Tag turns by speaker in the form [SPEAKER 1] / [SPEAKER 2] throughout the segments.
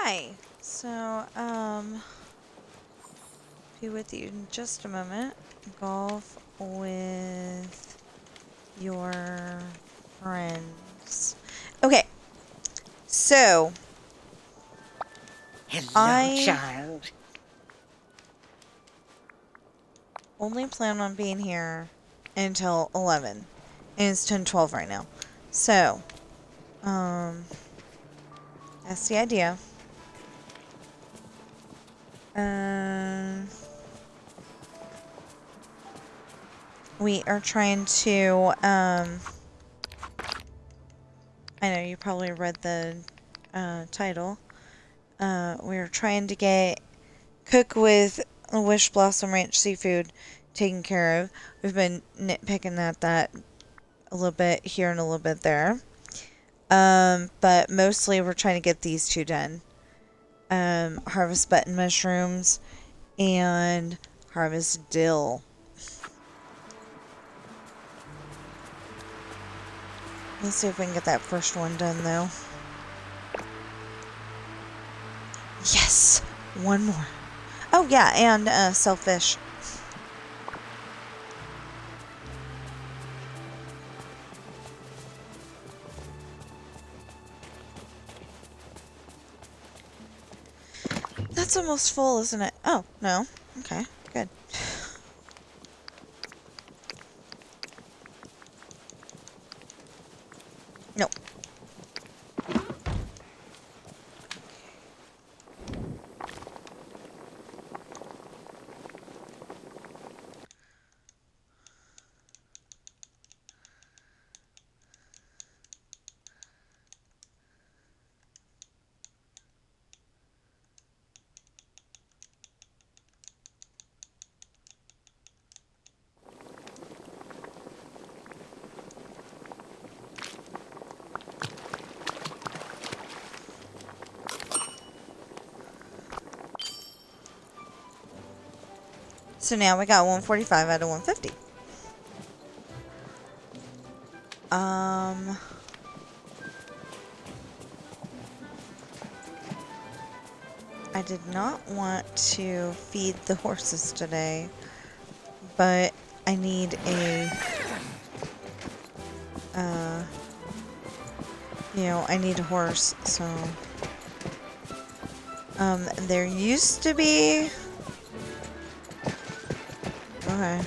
[SPEAKER 1] Hi. So, be with you in just a moment. Golf with your friends. Okay. So,
[SPEAKER 2] Hello,
[SPEAKER 1] I
[SPEAKER 2] child.
[SPEAKER 1] only plan on being here until 11. And it's 10:12 right now. So, that's the idea. We are trying to, I know you probably read the title. We're trying to cook with Wish Blossom Ranch seafood taken care of. We've been nitpicking at that a little bit here and a little bit there. But mostly we're trying to get these two done. Harvest button mushrooms and harvest dill. Let's see if we can get that first one done though. Yes! One more. Oh yeah, and sell fish. That's almost full, isn't it? Oh, no. Okay, good. Nope. So now we got 145 out of 150. I did not want to feed the horses today, but I need a, I need a horse, so, there used to be, okay,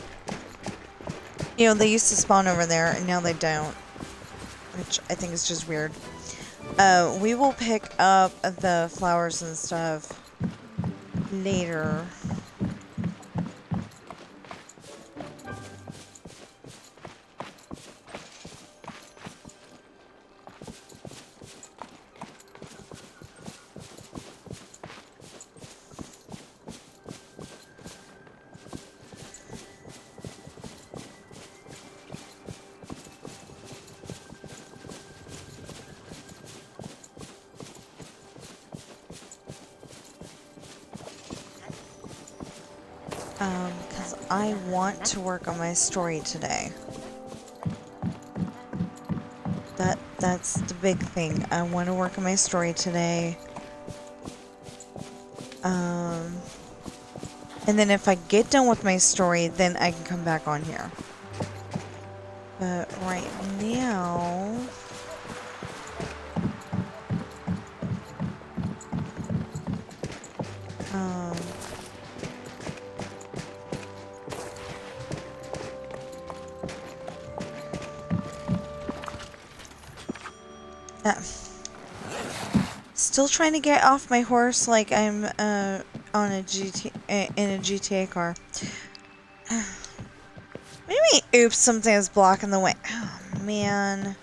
[SPEAKER 1] they used to spawn over there, and now they don't, which I think is just weird. We will pick up the flowers and stuff later. Because I want to work on my story today. That's the big thing. I want to work on my story today. And then if I get done with my story, then I can come back on here. But right now... Still trying to get off my horse like I'm on a in a GTA car. What do you mean, oops, something is blocking the way? Oh, man.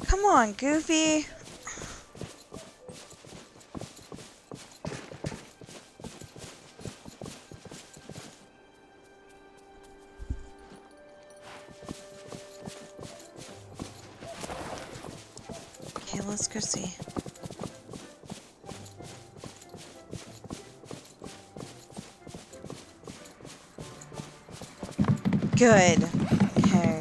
[SPEAKER 1] Come on, Goofy. let's go see. Good. Okay.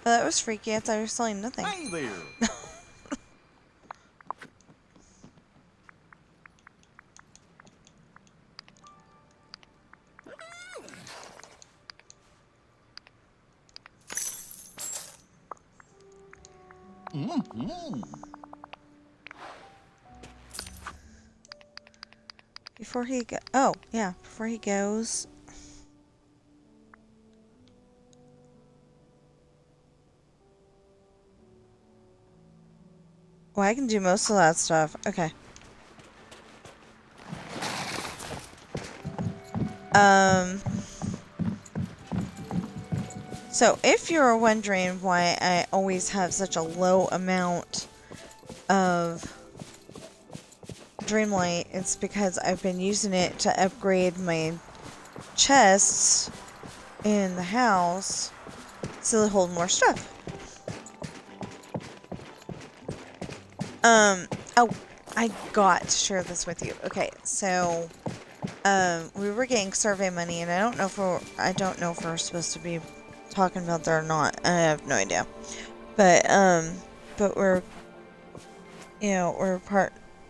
[SPEAKER 1] Well, that was freaky. I thought you were selling nothing.
[SPEAKER 2] Hey there.
[SPEAKER 1] Before he before he goes. Well, I can do most of that stuff. Okay. So if you're wondering why I always have such a low amount of Dreamlight, it's because I've been using it to upgrade my chests in the house so they hold more stuff. Oh, I got to share this with you. Okay, so we were getting survey money, and I don't know if we're supposed to be talking about that or not. I have no idea. But we're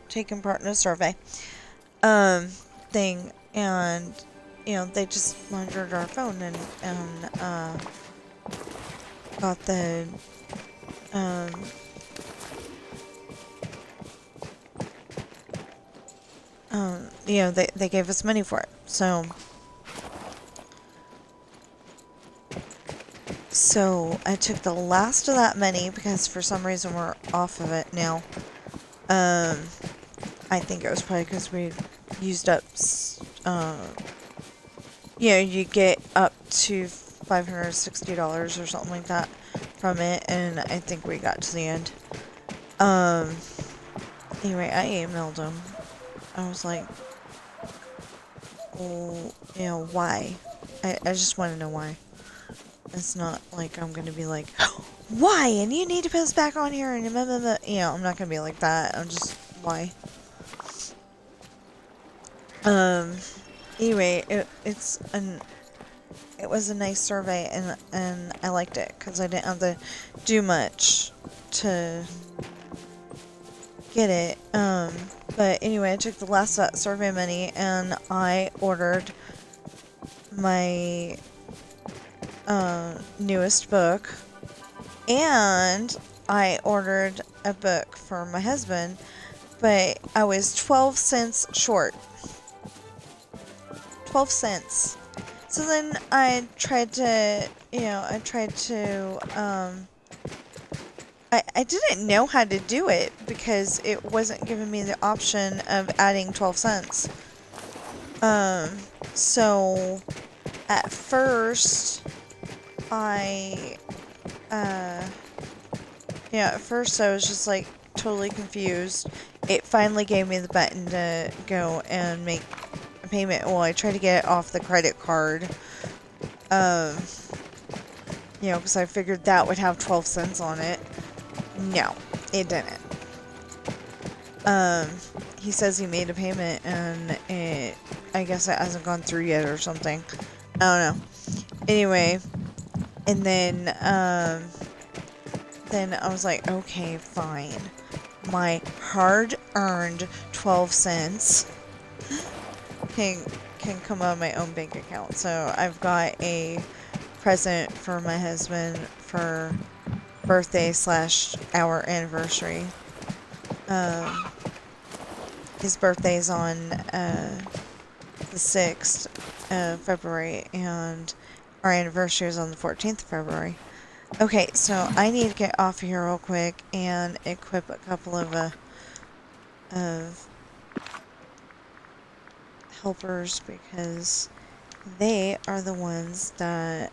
[SPEAKER 1] taking part in a survey thing, and they just monitored our phone and got the they gave us money for it. So I took the last of that money because for some reason we're off of it now. I think it was probably because we used up, you get up to $560 or something like that from it, and I think we got to the end. Anyway, I emailed him. I was like, well, why? I just want to know why. It's not like I'm going to be like, why? And you need to put us back on here and blah, blah, blah. I'm not going to be like that. I'm just, why? Anyway, it was a nice survey, and I liked it because I didn't have to do much to get it. But anyway, I took the last of that survey money and I ordered my newest book, and I ordered a book for my husband, but I was 12 cents short. 12 cents. So then I tried to, I didn't know how to do it because it wasn't giving me the option of adding 12 cents. So at first I was just like totally confused. It finally gave me the button to go and make a payment. Well, I tried to get it off the credit card. Because I figured that would have 12 cents on it. No, it didn't. He says he made a payment and I guess it hasn't gone through yet or something. I don't know. Anyway, and then I was like, okay, fine. My hard-earned 12 cents can come out of my own bank account. So I've got a present for my husband for birthday / our anniversary. His birthday's on the 6th of February, and our anniversary is on the 14th of February. Okay, so I need to get off of here real quick and equip a couple of helpers, because they are the ones that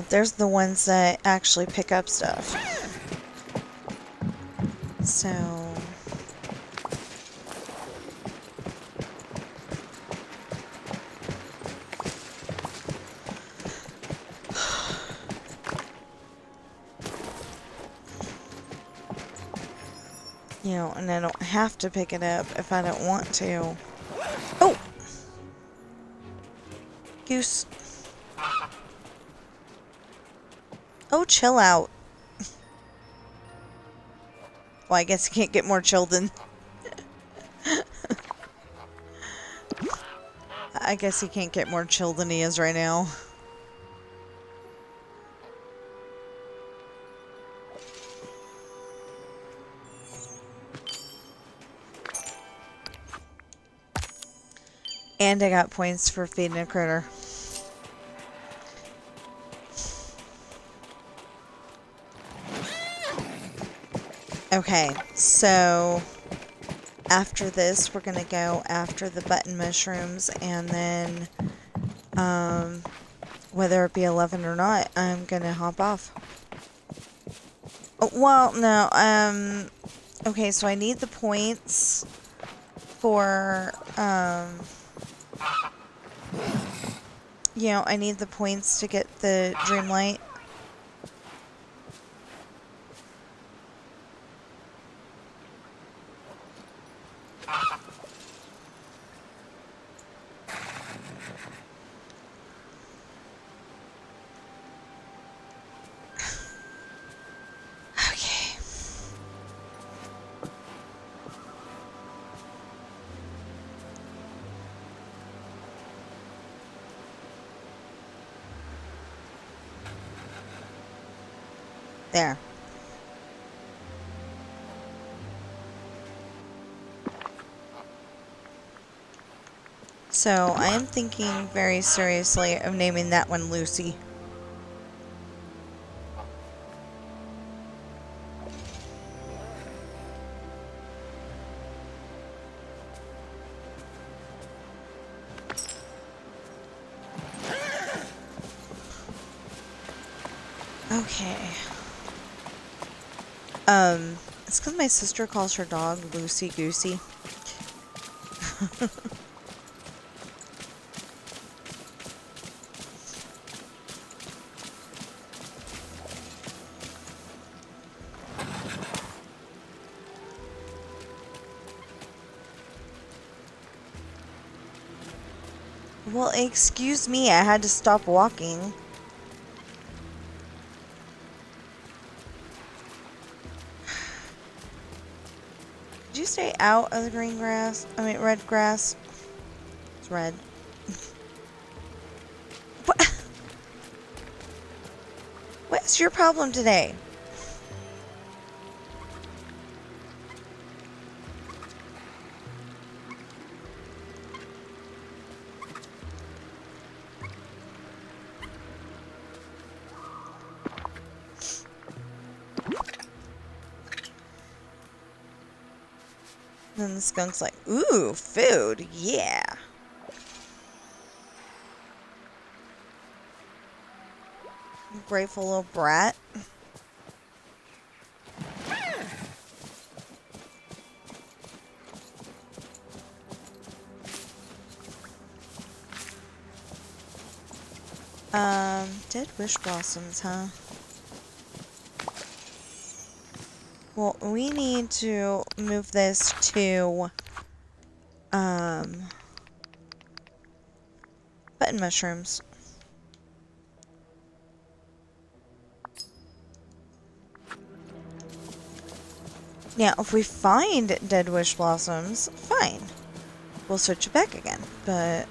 [SPEAKER 1] there's the ones that actually pick up stuff. So... You know, and I don't have to pick it up if I don't want to. Oh! Goose. Oh, chill out. Well, I guess you can't get more chill than... I guess he can't get more chill than he is right now. And I got points for feeding a critter. Okay, so after this, we're gonna go after the button mushrooms, and then, whether it be 11 or not, I'm gonna hop off. Oh, well, no, okay, so I need the points for, you know, I need the points to get the Dreamlight. There. So, I am thinking very seriously of naming that one Lucy. Okay. It's because my sister calls her dog Lucy Goosey. Well, excuse me, I had to stop walking. Could you stay out of the green grass? I mean, red grass. It's red. What? What's your problem today? Then the skunk's like, ooh, food, yeah. Grateful little brat. Dead wish blossoms, huh? Well, we need to move this to, button mushrooms. Now, if we find dead wish blossoms, fine. We'll switch it back again, but...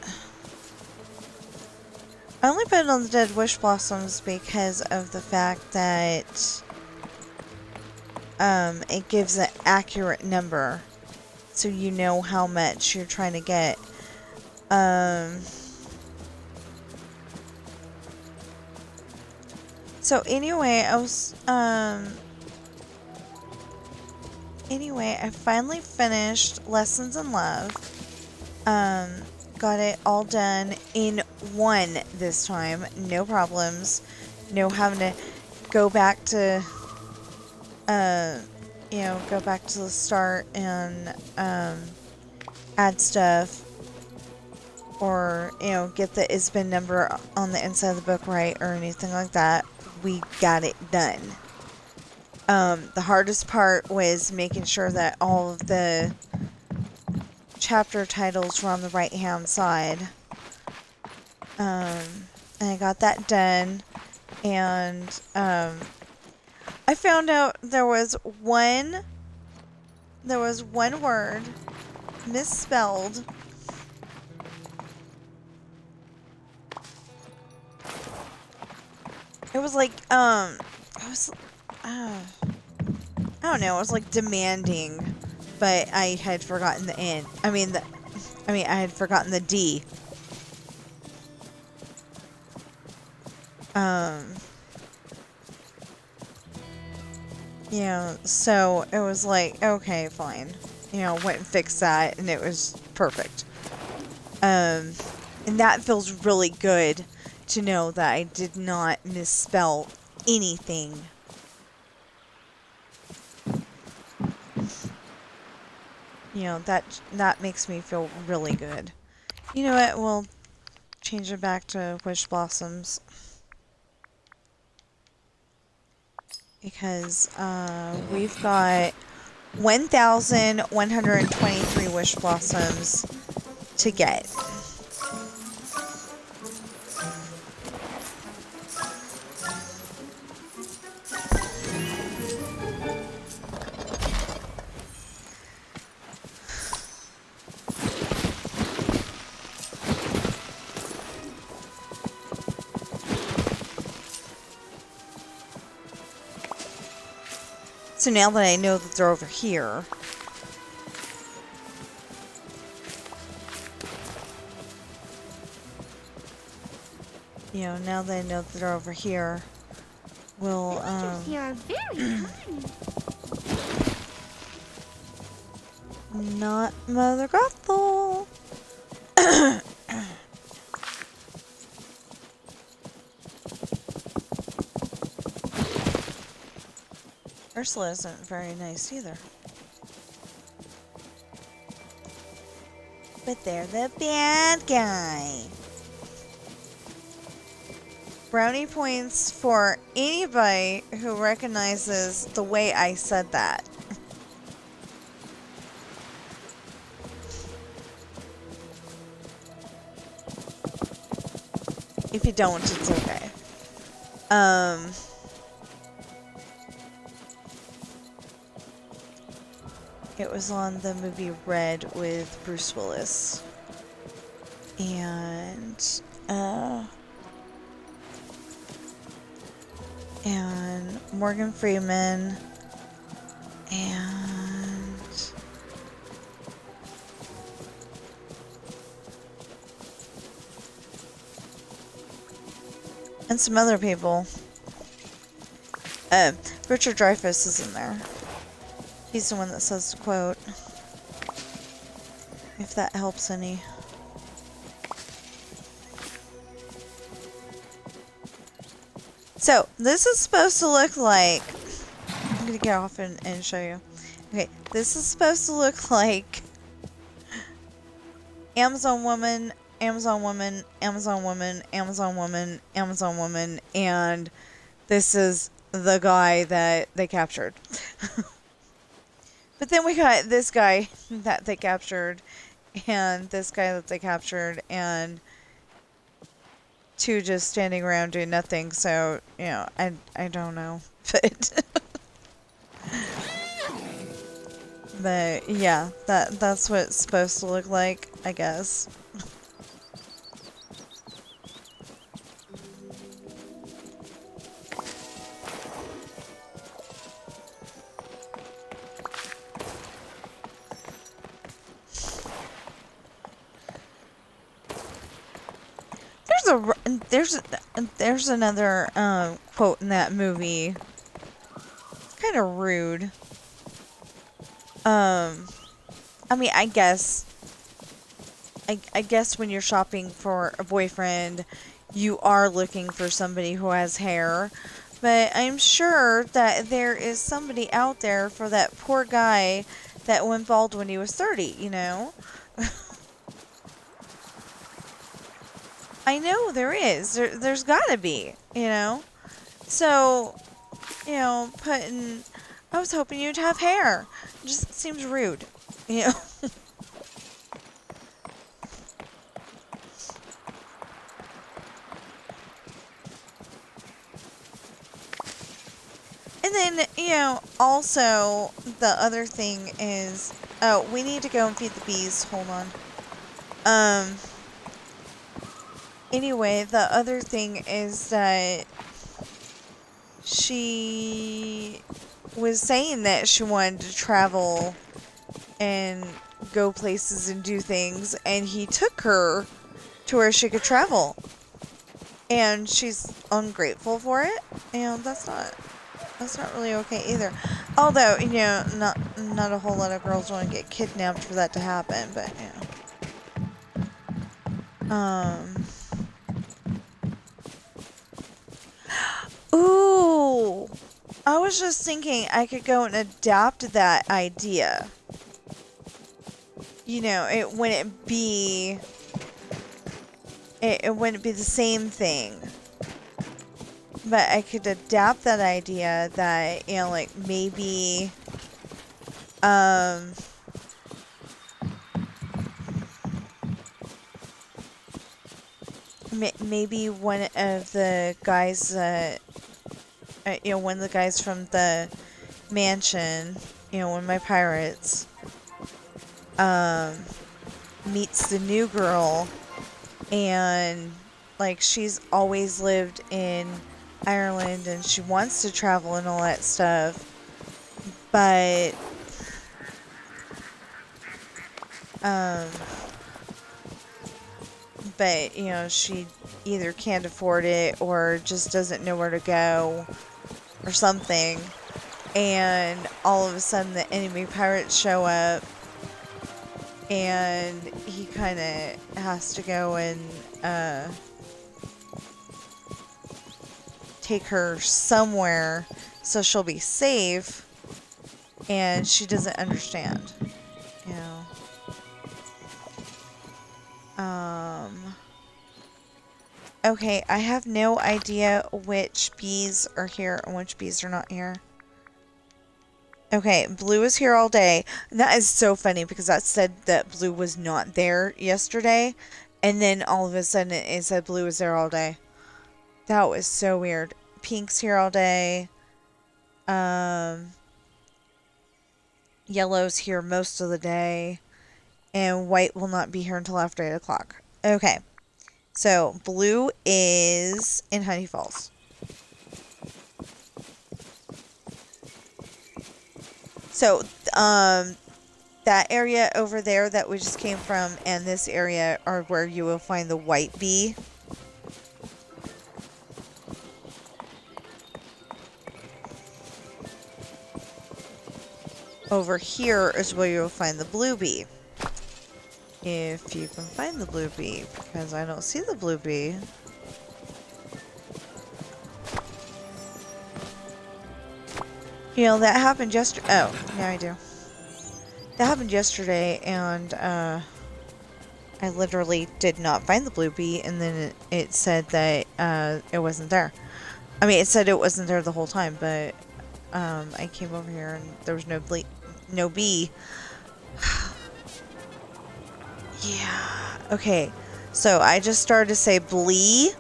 [SPEAKER 1] I only put it on the dead wish blossoms because of the fact that it gives an accurate number, so you know how much you're trying to get. So anyway, anyway, I finally finished Lessons in Love. Got it all done in one this time. No problems. No having to go back to, you know, go back to the start and add stuff, or, you know, get the ISBN number on the inside of the book right, or anything like that. We got it done. The hardest part was making sure that all of the chapter titles were on the right hand side. And I got that done, and I found out there was one word misspelled. It was like I don't know, it was like demanding, but I had forgotten the N. I had forgotten the D. You know, so it was like, okay, fine. You know, went and fixed that, and it was perfect. And that feels really good to know that I did not misspell anything. You know, that makes me feel really good. You know what? We'll change it back to Wish Blossoms. Because we've got 1,123 Wish Blossoms to get. So now that I know that they're over here, you know, now that I know that they're over here, we'll,
[SPEAKER 2] here are very kind.
[SPEAKER 1] Not Mother Gothel. Ursula isn't very nice either. But they're the bad guy. Brownie points for anybody who recognizes the way I said that. If you don't, it's okay. It was on the movie Red with Bruce Willis. And Morgan Freeman. And some other people. Richard Dreyfuss is in there. He's the one that says the quote. If that helps any. So, this is supposed to look like... I'm going to get off and show you. Okay, this is supposed to look like... Amazon woman, Amazon woman, Amazon woman, Amazon woman, Amazon woman, and this is the guy that they captured. But then we got this guy that they captured, and this guy that they captured, and two just standing around doing nothing. So, you know, I don't know, but yeah, that's what it's supposed to look like, I guess. There's another quote in that movie. It's kind of rude. I mean, I guess when you're shopping for a boyfriend, you are looking for somebody who has hair, But I'm sure that there is somebody out there for that poor guy that went bald when he was 30, you know? I know there is. There's gotta be, you know? So, you know, I was hoping you'd have hair. It just seems rude, you know? And then, you know, also the other thing is, oh, we need to go and feed the bees. Hold on. Anyway, the other thing is that she was saying that she wanted to travel and go places and do things, and he took her to where she could travel. And she's ungrateful for it, and that's not really okay either. Although, you know, not a whole lot of girls want to get kidnapped for that to happen, but you know. Ooh! I was just thinking I could go and adapt that idea. You know, it wouldn't be the same thing. But I could adapt that idea that, you know, like maybe maybe one of the guys you know, one of the guys from the mansion, you know, one of my pirates, meets the new girl, and, like, she's always lived in Ireland, and she wants to travel and all that stuff, but, you know, she either can't afford it, or just doesn't know where to go, or something, and all of a sudden the enemy pirates show up, and he kind of has to go and take her somewhere so she'll be safe, and she doesn't understand, you know. Okay, I have no idea which bees are here and which bees are not here. Okay, Blue is here all day. That is so funny because that said that Blue was not there yesterday, and then all of a sudden it said Blue was there all day. That was so weird. Pink's here all day. Yellow's here most of the day, and White will not be here until after 8 o'clock. Okay, so Blue is in Honey Falls. So, that area over there that we just came from and this area are where you will find the white bee. Over here is where you'll find the blue bee. If you can find the blue bee, because I don't see the blue bee. You know, that happened yesterday. Oh, now I do. That happened yesterday, and I literally did not find the blue bee, and then it said that it wasn't there. I mean, it said it wasn't there the whole time, but I came over here and there was no bee. Yeah. Okay. So I just started to say blee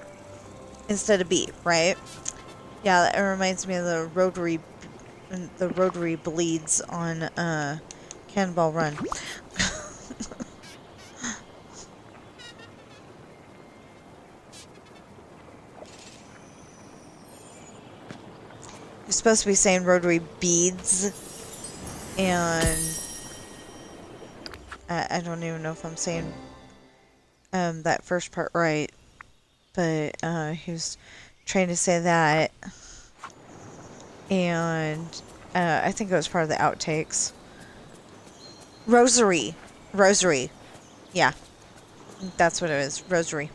[SPEAKER 1] instead of bee, right? Yeah, that reminds me of the rotary bleeds on Cannonball Run. You're supposed to be saying rotary beads, and I don't even know if I'm saying that first part right, but he was trying to say that, and I think it was part of the outtakes. Rosary. Yeah, that's what it is. Rosary.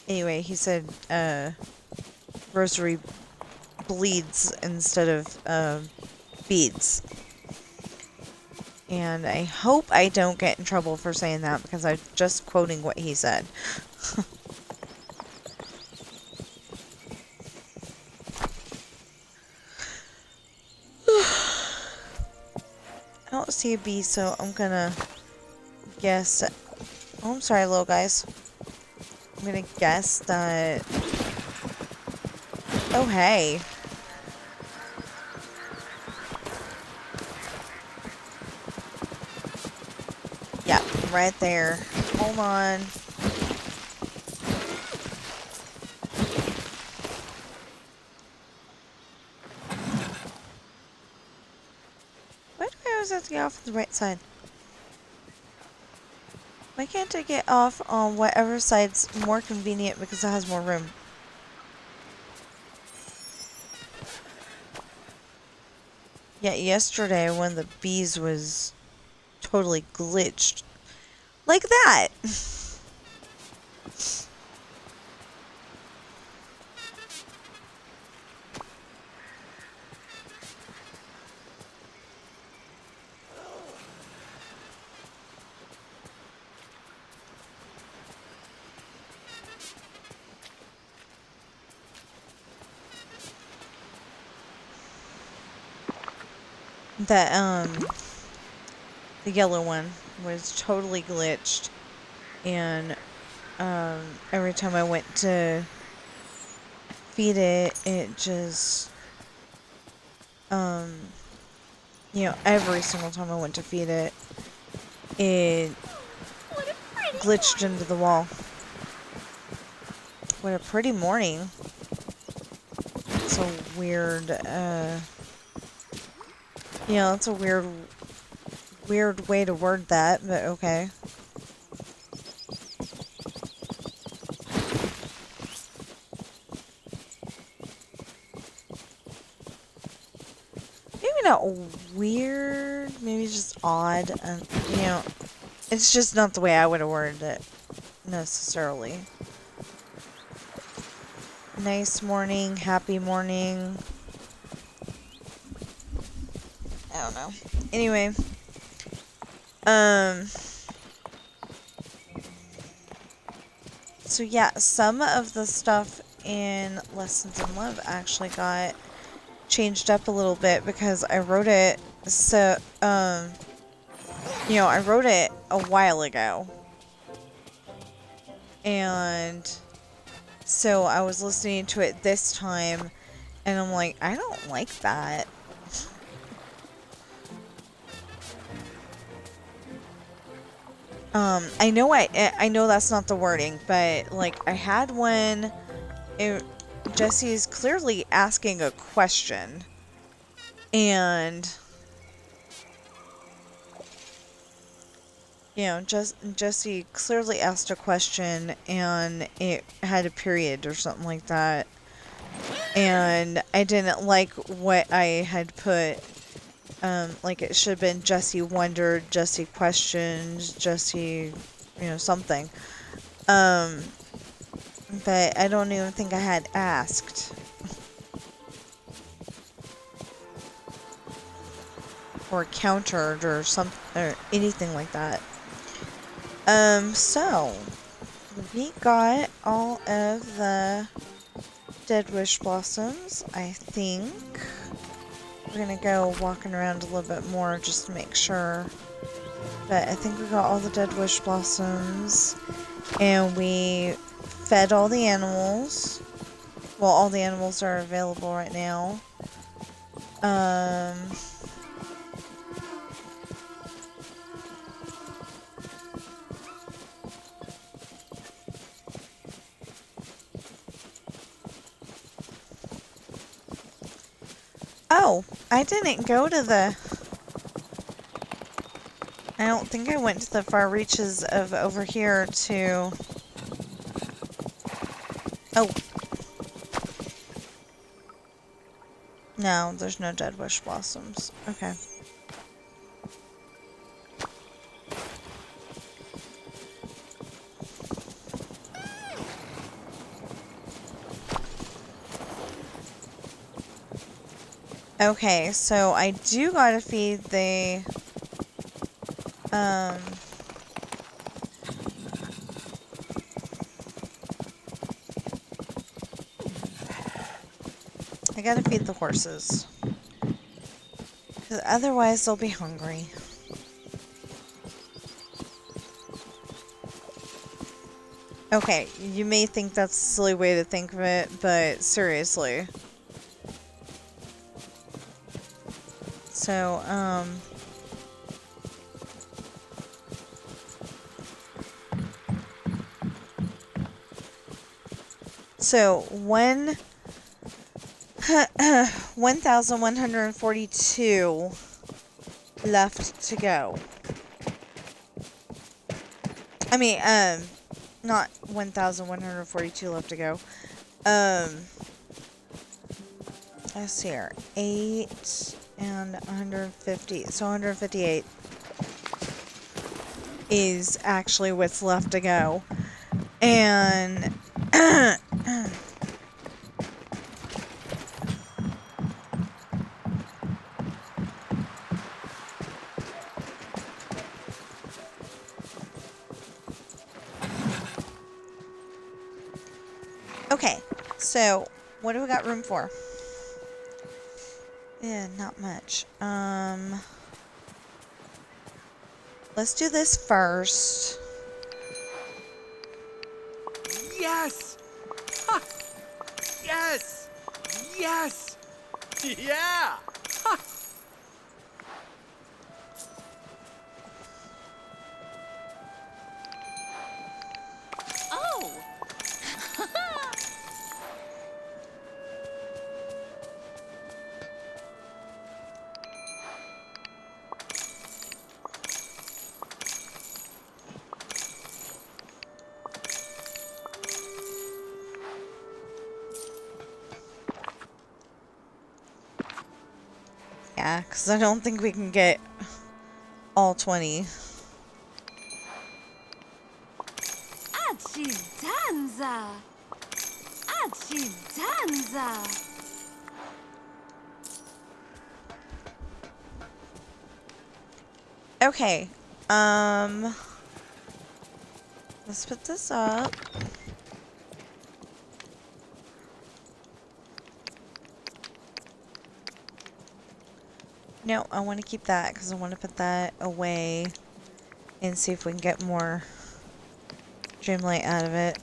[SPEAKER 1] Anyway, he said, rosary bleeds instead of, beads. And I hope I don't get in trouble for saying that because I'm just quoting what he said. I don't see a bee, so I'm gonna guess... Oh, I'm sorry, little guys. I'm gonna guess that... Oh, hey. Yep, right there. Hold on. Why do I always have to get off on the right side? Why can't I get off on whatever side's more convenient because it has more room? Yeah, yesterday one of the bees was totally glitched. Like that! That, the yellow one was totally glitched. And, every time I went to feed it, it just, you know, every single time I went to feed it, it glitched into the wall. What a pretty morning. It's a weird, you know, it's a weird way to word that, but okay. Maybe not weird, maybe just odd. You know, it's just not the way I would have worded it, necessarily. Nice morning, happy morning. I don't know. Anyway. So yeah, some of the stuff in Lessons in Love actually got changed up a little bit because I wrote it, so, you know, I wrote it a while ago. And so I was listening to it this time, and I'm like, I don't like that. I know that's not the wording, but, like, I had one, Jesse's clearly asking a question, and, you know, Jesse clearly asked a question, and it had a period or something like that, and I didn't like what I had put. Like it should have been Jesse wondered, Jesse questioned, Jesse, you know, something. But I don't even think I had asked. Or countered or anything like that. So we got all of the Dead Wish Blossoms, I think. We're gonna go walking around a little bit more just to make sure. But I think we got all the Dead Wish Blossoms. And we fed all the animals. Well, all the animals are available right now. Oh, I didn't go to the... I don't think I went to the far reaches of over here to... Oh. No, there's no Dead Wish Blossoms. Okay. Okay, so I do gotta feed the, I gotta feed the horses. 'Cause otherwise they'll be hungry. Okay, you may think that's a silly way to think of it, but seriously. So, so when 1,142 left to go. I mean, not 1,142 left to go. Let's see here. 8 and 150. So 158 is actually what's left to go. And okay, so what do we got room for? Yeah, not much. Let's do this first.
[SPEAKER 3] Yes! Ha! Yes! Yes! Yeah! Ha!
[SPEAKER 2] Oh!
[SPEAKER 1] Yeah, because I don't think we can get all 20.
[SPEAKER 2] Achidanza! Achidanza!
[SPEAKER 1] Okay, let's put this up. No, I want to keep that because I want to put that away and see if we can get more Dreamlight out of it.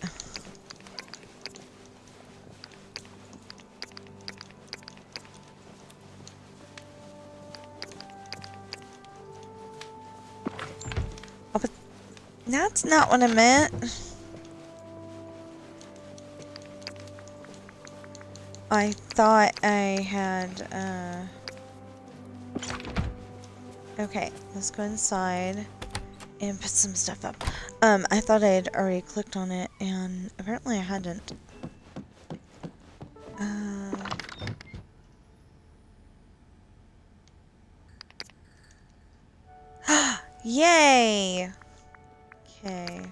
[SPEAKER 1] Oh, but that's not what I meant. I thought I had, okay, let's go inside and put some stuff up. I thought I had already clicked on it, and apparently I hadn't. Yay! Okay.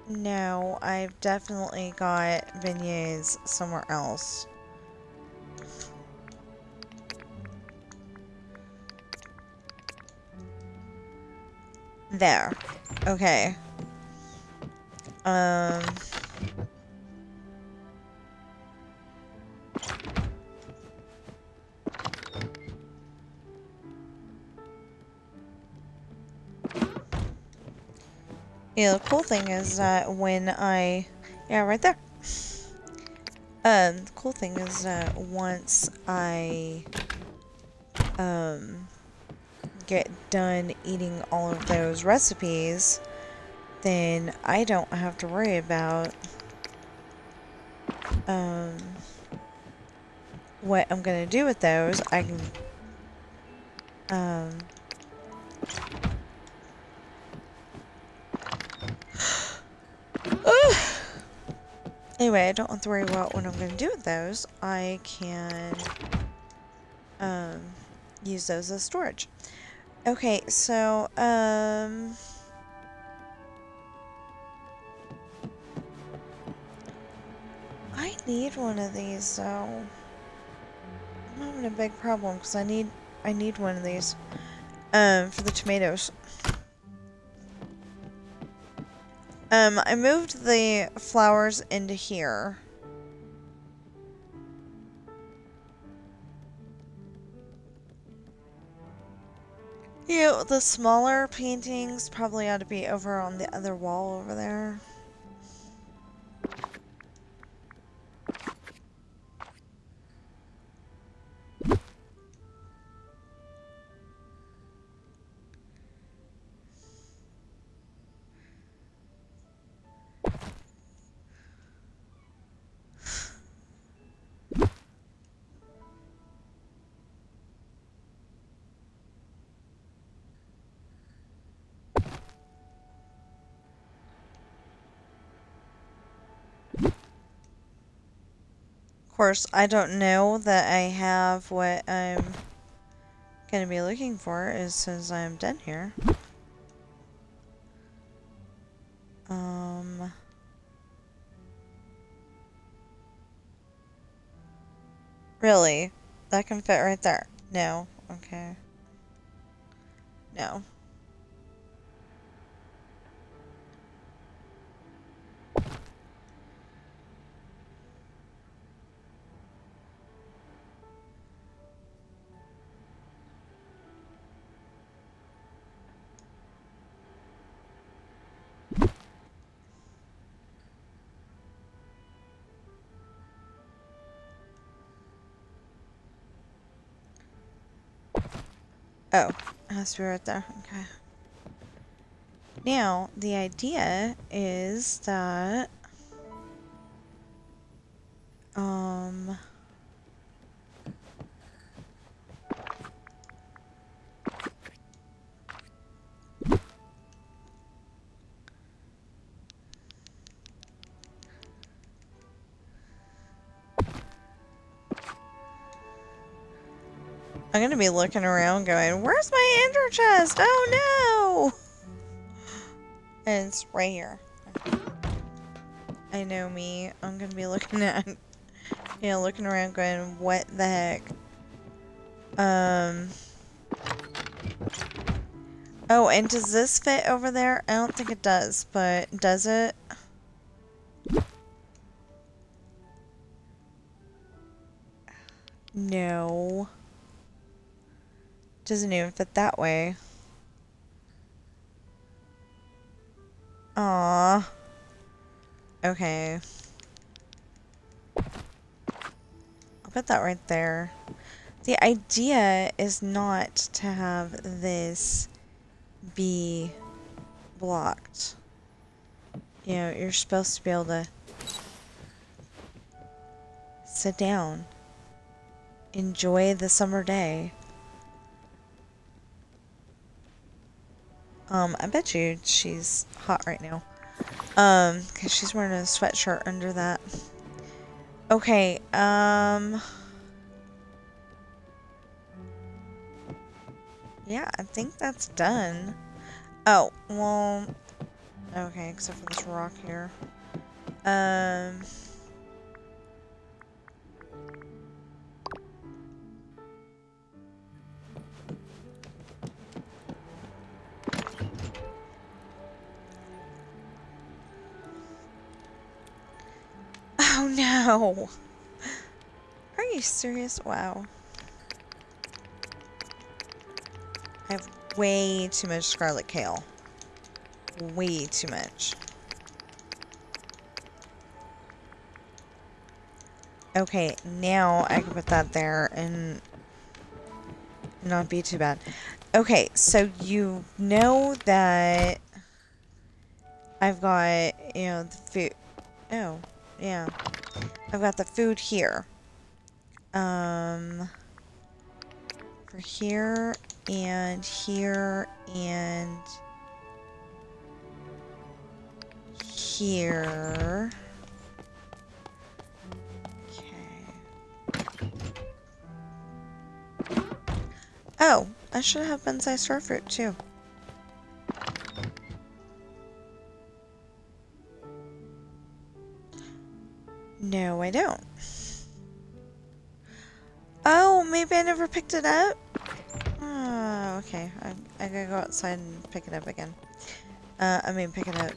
[SPEAKER 1] No, I've definitely got beignets somewhere else. There. Okay. Yeah, the cool thing is that when I... Yeah, right there. The cool thing is that once I, get done eating all of those recipes, then I don't have to worry about, what I'm gonna do with those. I can, anyway, I don't have to worry about what I'm going to do with those. I can use those as storage. Okay, so I need one of these, so I'm having a big problem because I need one of these for the tomatoes. I moved the flowers into here. You know, the smaller paintings probably ought to be over on the other wall over there. Of course, I don't know that I have what I'm going to be looking for as soon as I'm done here. Really? That can fit right there? No. Okay. No. Oh, it has to be right there. Okay. Now, the idea is that, I'm gonna be looking around going, where's my ender chest? Oh no! And it's right here. I know me. I'm gonna be looking at, looking around going, what the heck? Oh, and does this fit over there? I don't think it does, but does it? No. Doesn't even fit that way. Aww. Okay. I'll put that right there. The idea is not to have this be blocked. You know, you're supposed to be able to sit down. Enjoy the summer day. I bet you she's hot right now. 'Cause she's wearing a sweatshirt under that. Okay, yeah, I think that's done. Oh, well, okay, except for this rock here. Oh no! Are you serious? Wow. I have way too much scarlet kale. Way too much. Okay, now I can put that there and not be too bad. Okay, so you know that I've got, the food. Oh, yeah. I've got the food here. For here and here and here. Okay. Oh, I should have bonsai starfruit too. No, I don't. Oh, maybe I never picked it up? Oh, okay. I gotta go outside and pick it up again. Pick it up.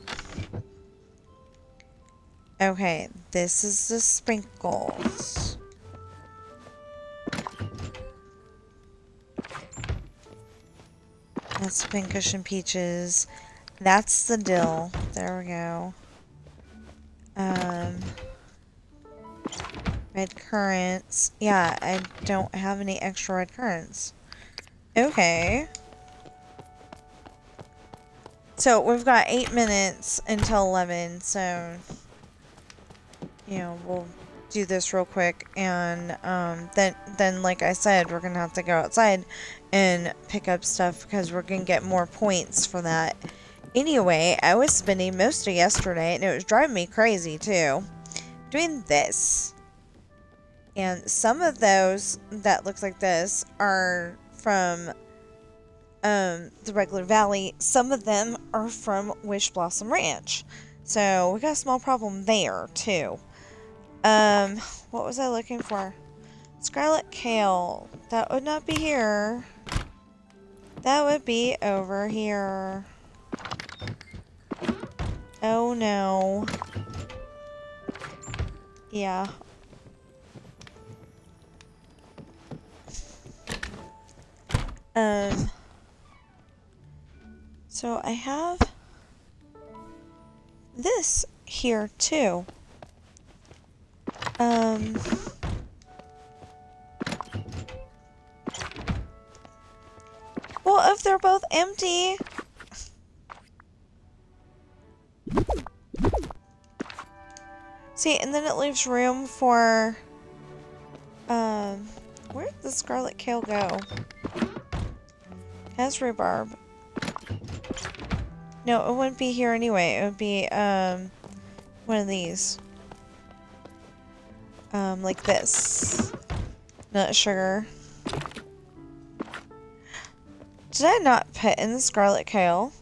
[SPEAKER 1] Okay, this is the sprinkles. That's the pincushion peaches. That's the dill. There we go. Red currants. Yeah, I don't have any extra red currants. Okay. So we've got 8 minutes until 11, so we'll do this real quick, and then like I said, we're gonna have to go outside and pick up stuff because we're gonna get more points for that. Anyway, I was spending most of yesterday, and it was driving me crazy too, doing this. And some of those that looks like this are from the regular valley. Some of them are from Wish Blossom Ranch. So we got a small problem there too. What was I looking for? Scarlet Kale. That would not be here. That would be over here. Oh no. Yeah. So I have this here too. Well, if they're both empty. See, and then it leaves room for, where'd the scarlet kale go? Has rhubarb. No, it wouldn't be here anyway. It would be, one of these. Like this. Nut sugar. Did I not put in the scarlet kale?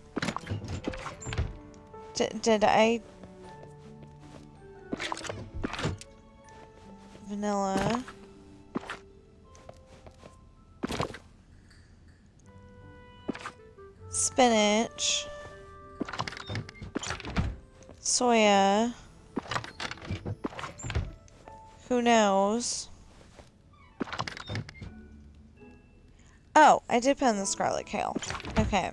[SPEAKER 1] Did I? Vanilla. Spinach. Soya. Who knows? Oh, I did put in the scarlet kale. Okay.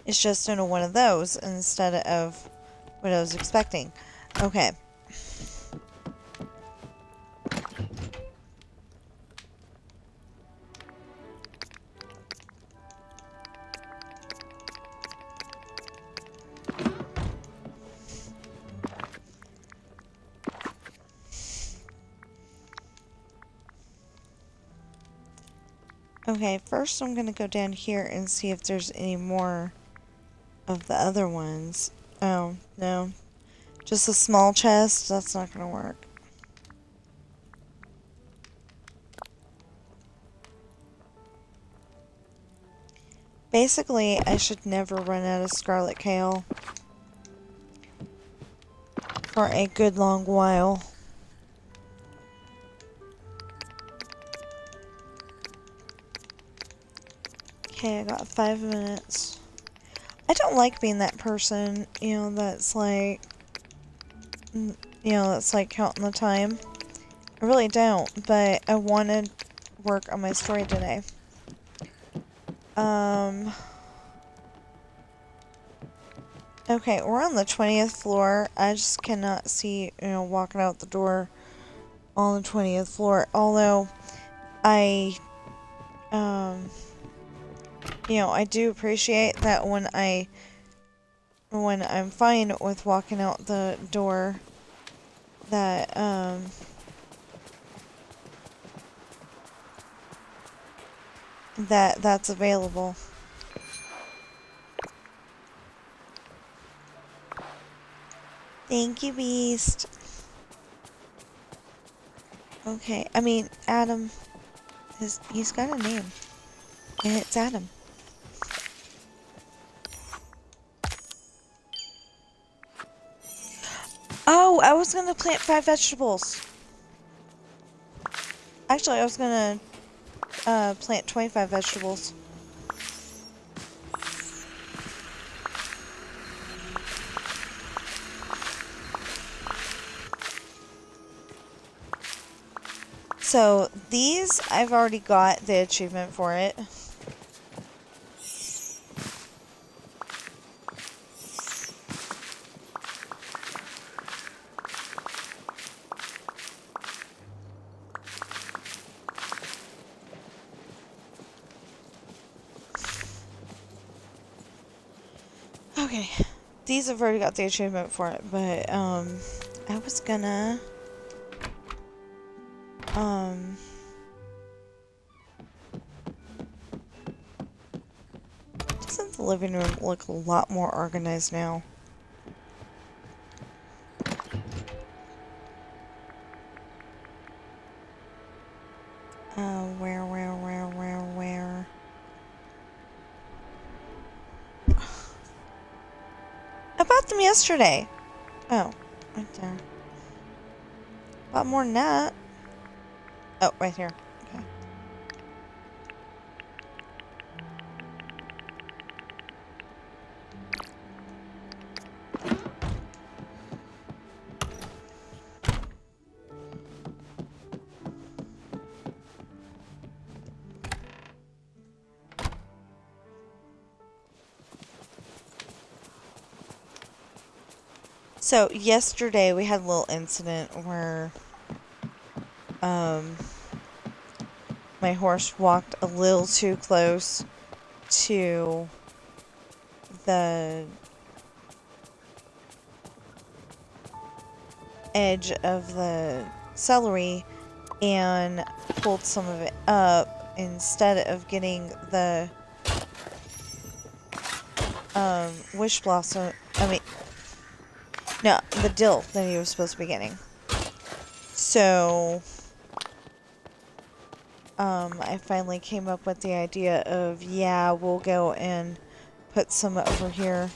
[SPEAKER 1] It's just in one of those instead of what I was expecting. Okay. Okay, first I'm gonna go down here and see if there's any more of the other ones. Oh, no. Just a small chest? That's not gonna work. Basically, I should never run out of scarlet kale for a good long while. Okay, I got 5 minutes. I don't like being that person, that's like, that's like counting the time. I really don't, but I want to work on my story today. Okay, we're on the 20th floor. I just cannot see, walking out the door on the 20th floor. Although, I do appreciate that when I'm fine with walking out the door, that, that's available. Thank you, Beast. Okay, Adam, he's got a name, and it's Adam. Oh, Oh, I was gonna plant 5 vegetables. Actually, I was gonna plant 25 vegetables. So these, I've already got the achievement for it. Okay, these I've already got the achievement for it, but I was gonna doesn't the living room look a lot more organized now? Where? I bought them yesterday. Oh, right there. A lot more than that. Oh, right here. Okay. So, yesterday we had a little incident where, my horse walked a little too close to the edge of the celery and pulled some of it up instead of getting the, wish blossom, no, the dill that he was supposed to be getting. So, I finally came up with the idea of, yeah, we'll go and put some over here.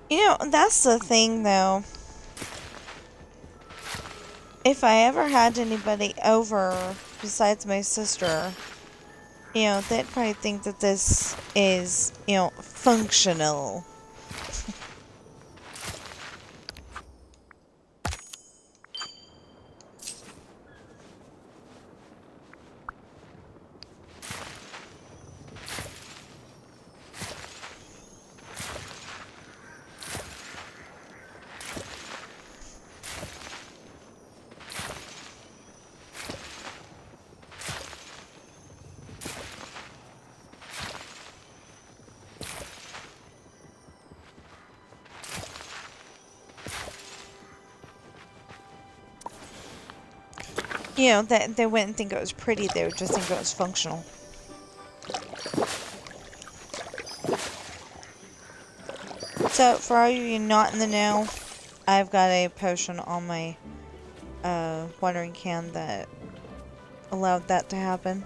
[SPEAKER 1] You know, that's the thing, though. If I ever had anybody over besides my sister, you know, they'd probably think that this is, you know, functional. You know, that they wouldn't think it was pretty, they would just think it was functional. So, for all of you not in the know, I've got a potion on my watering can that allowed that to happen.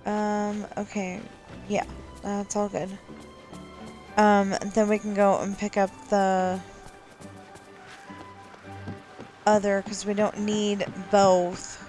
[SPEAKER 1] Okay. Yeah, that's all good. Then we can go and pick up the other, because we don't need both.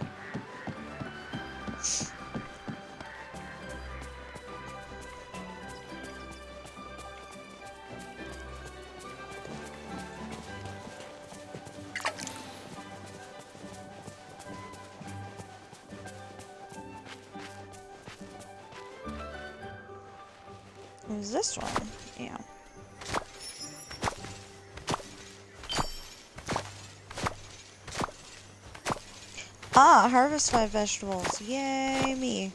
[SPEAKER 1] Who's this one? Yeah. Ah, harvest 5 vegetables. Yay, me.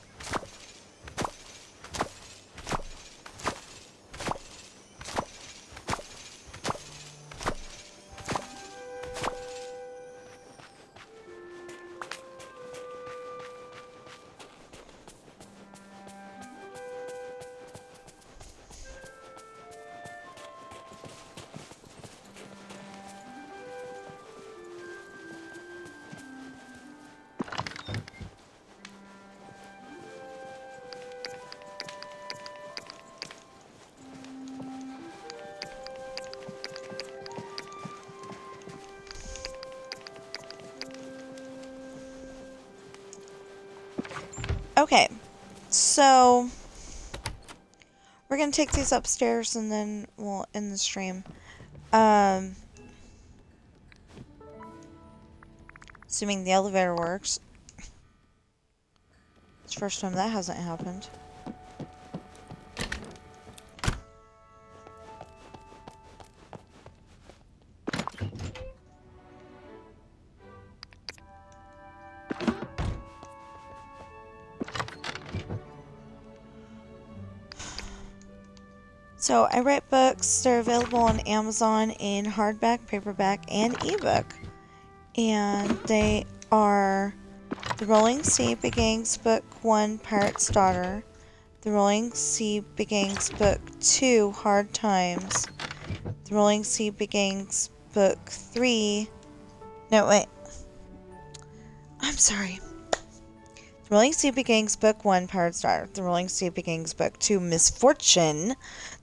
[SPEAKER 1] Okay, so we're gonna take these upstairs and then we'll end the stream. Assuming the elevator works. It's the first time that hasn't happened. So I write books. They're available on Amazon in hardback, paperback, and ebook. And they are The Rolling Sea Begins Book 1, Pirate's Daughter. The Rolling Sea Begins Book 2, Hard Times. The Rolling Sea Begins Book 3. No, wait. I'm sorry. The Rolling Sea Begins Book 1, Pirate's Daughter. The Rolling Sea Begins Book 2, Misfortune.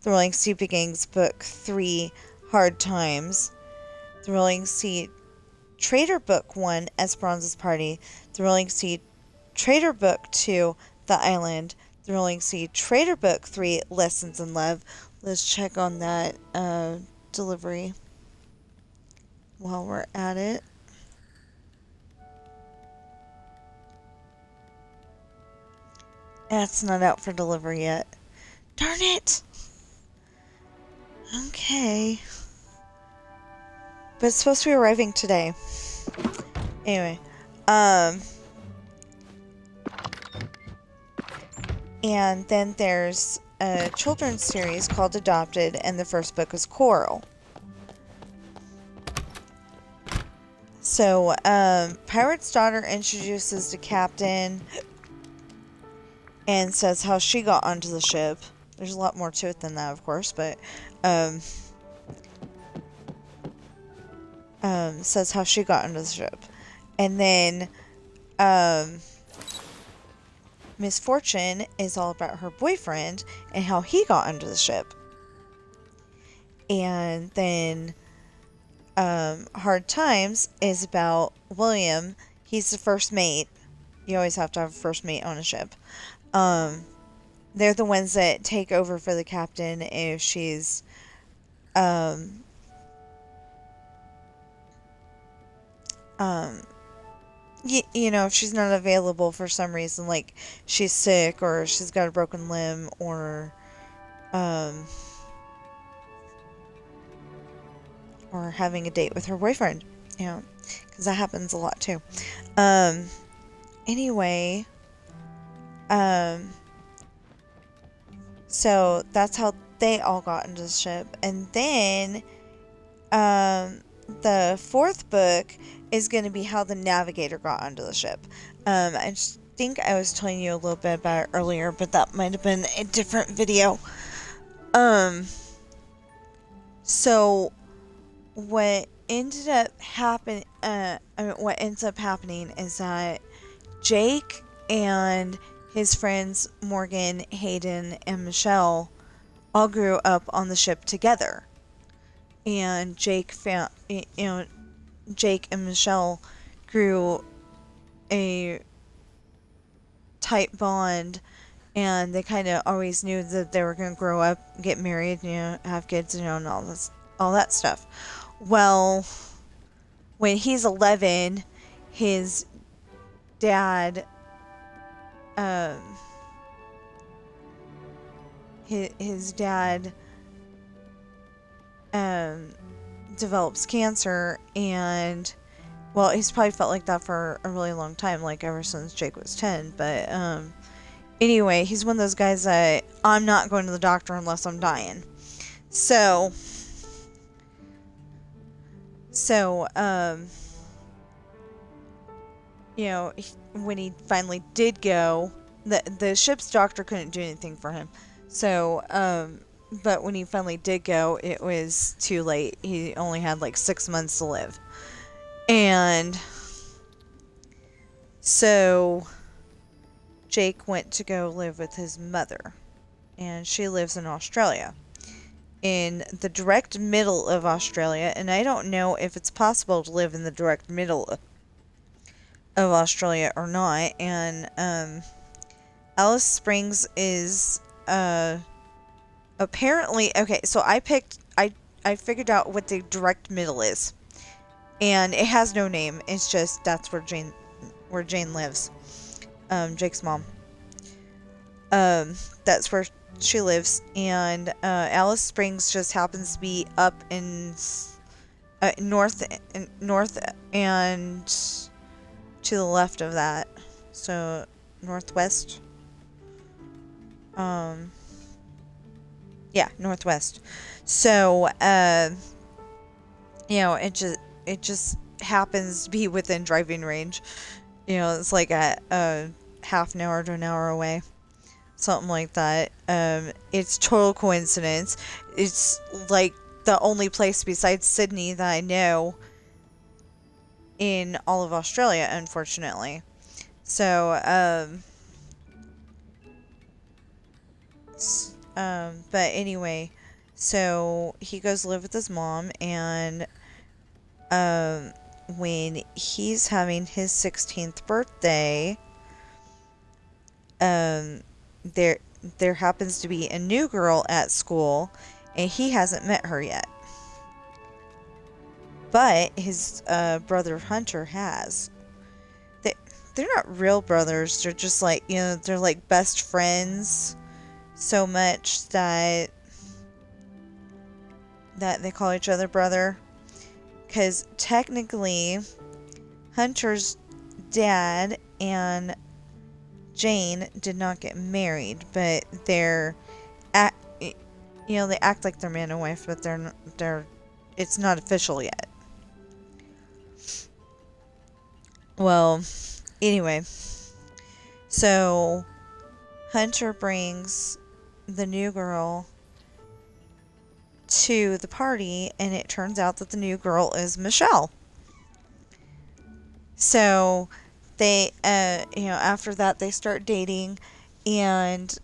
[SPEAKER 1] The Rolling Sea Begins Book 3, Hard Times. The Rolling Sea Traitor Book 1, Esperanza's Party. The Rolling Sea Traitor Book 2, The Island. The Rolling Sea Traitor Book 3, Lessons in Love. Let's check on that delivery while we're at it. It's not out for delivery yet. Darn it! Okay. But it's supposed to be arriving today. Anyway. And then there's a children's series called Adopted, and the first book is Coral. So, Pirate's Daughter introduces the captain and says how she got onto the ship. There's a lot more to it than that, of course, but says how she got onto the ship. And then Misfortune is all about her boyfriend and how he got onto the ship. And then Hard Times is about William. He's the first mate. You always have to have a first mate on a ship. They're the ones that take over for the captain if she's you know, if she's not available for some reason, like she's sick or she's got a broken limb or having a date with her boyfriend, you know, because that happens a lot too. Anyway, so that's how they all got into the ship. And then the fourth book is going to be how the navigator got onto the ship. I just think I was telling you a little bit about it earlier, but that might have been a different video. So what ends up happening is that Jake and his friends Morgan, Hayden, and Michelle all grew up on the ship together. And Jake and Michelle grew a tight bond, and they kind of always knew that they were going to grow up, get married, you know, have kids, you know, and all that stuff. Well, when he's 11, his dad develops cancer, and well, he's probably felt like that for a really long time, like ever since Jake was 10, but anyway, he's one of those guys that I'm not going to the doctor unless I'm dying. So you know, when he finally did go, the ship's doctor couldn't do anything for him. So, but when he finally did go, it was too late. He only had like 6 months to live. And so Jake went to go live with his mother, and she lives in Australia, in the direct middle of Australia. And I don't know if it's possible to live in the direct middle of Australia or not. And Alice Springs is apparently okay. So I figured out what the direct middle is, and it has no name. It's just that's where Jane lives. Jake's mom. That's where she lives, and Alice Springs just happens to be up in north and to the left of that, so northwest. Yeah, northwest. So it just happens to be within driving range. It's like a half an hour to an hour away. Something like that. It's total coincidence. It's like the only place besides Sydney that I know in all of Australia, unfortunately. So, but anyway, so he goes to live with his mom, and when he's having his 16th birthday, there happens to be a new girl at school, and he hasn't met her yet. But his brother Hunter has. They're not real brothers. They're just like, they're like best friends so much that they call each other brother. Because technically, Hunter's dad and Jane did not get married, but they act like they're man and wife, but it's not official yet. Well, anyway, so Hunter brings the new girl to the party, and it turns out that the new girl is Michelle. So they, after that, they start dating, and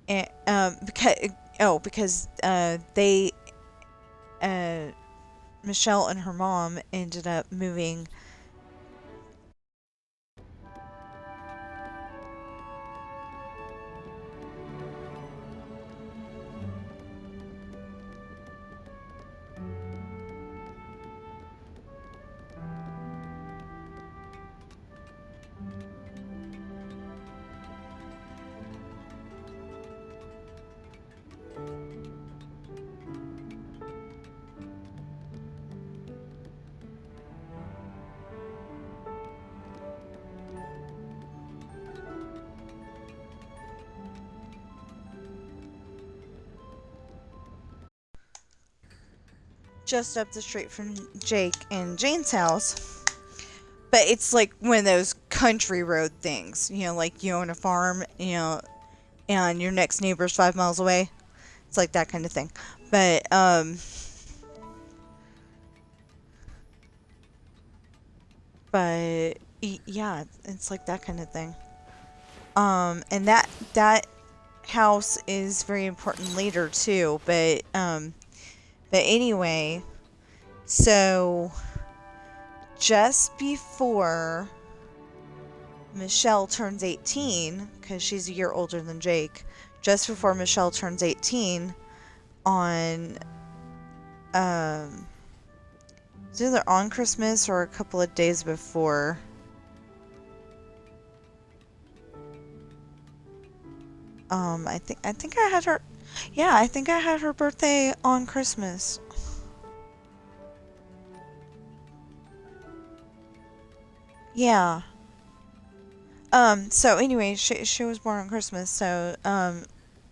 [SPEAKER 1] because they, Michelle and her mom ended up moving. Just up the street from Jake and Jane's house. But it's like one of those country road things, like you own a farm, and your next neighbor's 5 miles away. It's like that kind of thing. But, yeah, it's like that kind of thing. And that house is very important later too, but anyway, so just before Michelle turns 18, because she's a year older than Jake, just before Michelle turns 18 on, it's either on Christmas or a couple of days before. I think I had her, yeah, I think I had her birthday on Christmas. Yeah. So anyway, she was born on Christmas, so,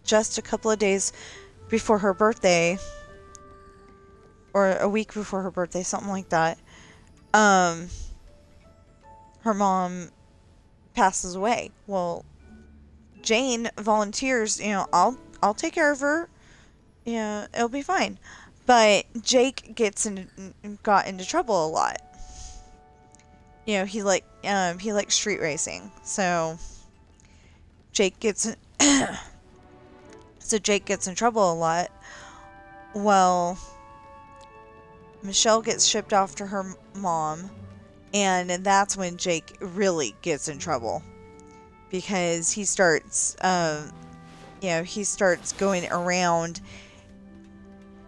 [SPEAKER 1] just a couple of days before her birthday, or a week before her birthday, something like that, her mom passes away. Well, Jane volunteers, I'll take care of her. Yeah, it'll be fine. But Jake got into trouble a lot. He likes street racing. So Jake gets in trouble a lot. Well, Michelle gets shipped off to her mom, and that's when Jake really gets in trouble. because he starts, he starts going around,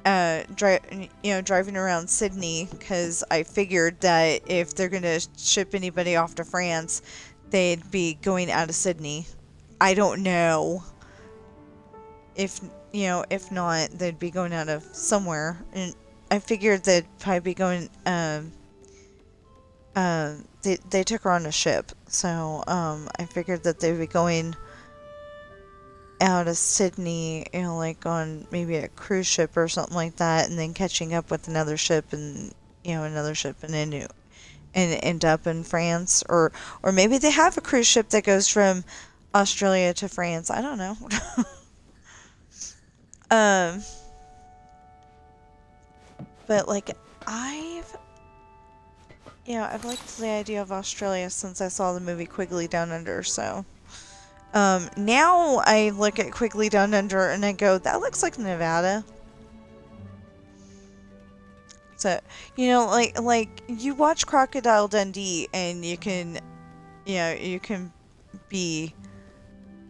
[SPEAKER 1] driving around Sydney, because I figured that if they're gonna ship anybody off to France, they'd be going out of Sydney. I don't know if not, they'd be going out of somewhere, and I figured they'd probably be going. They took her on a ship, so I figured that they'd be going out of Sydney, like on maybe a cruise ship or something like that, and then catching up with another ship, and then end up in France, or maybe they have a cruise ship that goes from Australia to France. I don't know. But like I've liked the idea of Australia since I saw the movie Quigley Down Under, so now I look at Quigley Down Under and I go, that looks like Nevada. So, like you watch Crocodile Dundee and you can be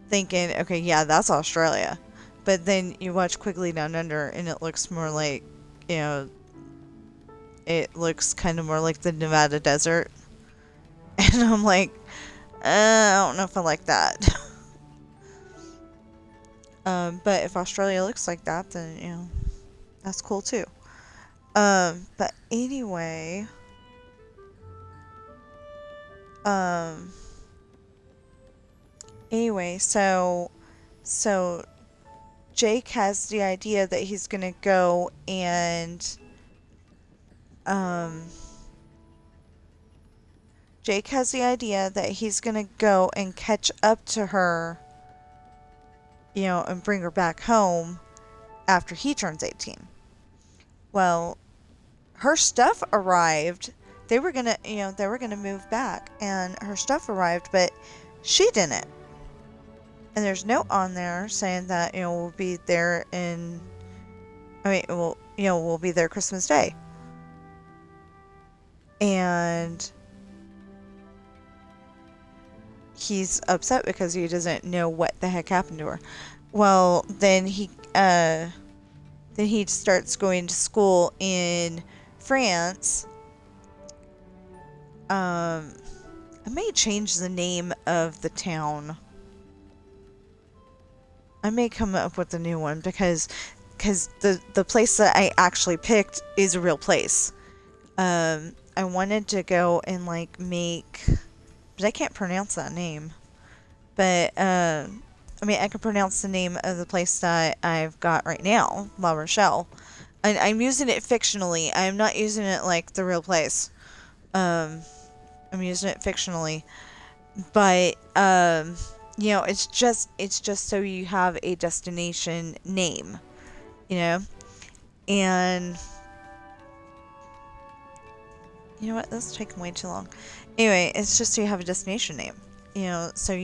[SPEAKER 1] thinking, okay, yeah, that's Australia. But then you watch Quigley Down Under and it looks more like, it looks kind of more like the Nevada desert. And I'm like, I don't know if I like that. But if Australia looks like that, then, that's cool too. But anyway, so Jake has the idea that he's gonna go and, catch up to her, and bring her back home after he turns 18. Well, her stuff arrived. They were gonna move back, and her stuff arrived, but she didn't. And there's a note on there saying that, we'll be there we'll be there Christmas Day. And he's upset because he doesn't know what the heck happened to her. Well, then he starts going to school in France. I may change the name of the town. I may come up with a new one because the place that I actually picked is a real place. I wanted to go and but I can't pronounce that name. But I can pronounce the name of the place that I've got right now, La Rochelle. And I'm using it fictionally. I'm not using it like the real place. I'm using it fictionally. But it's just so you have a destination name, and you know what? This is taking way too long. Anyway, it's just so you have a destination name, so